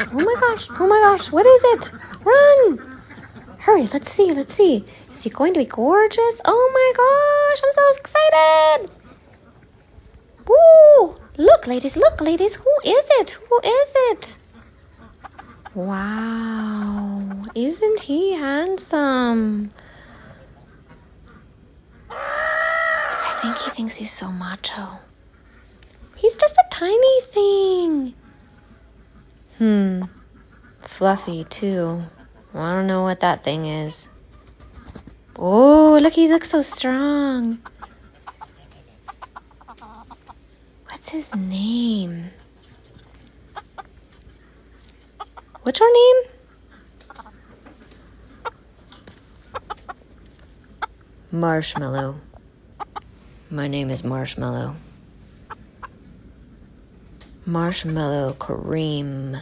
Oh my gosh, what is it? Run! Hurry, let's see. Is he going to be gorgeous? Oh my gosh, I'm so excited! Woo! Look, ladies, who is it? Wow, isn't he handsome? I think he thinks he's so macho. He's just a tiny thing. Fluffy too. I don't know what that thing is. Oh, look, he looks so strong. What's his name? What's your name? Marshmallow. My name is Marshmallow. Marshmallow cream.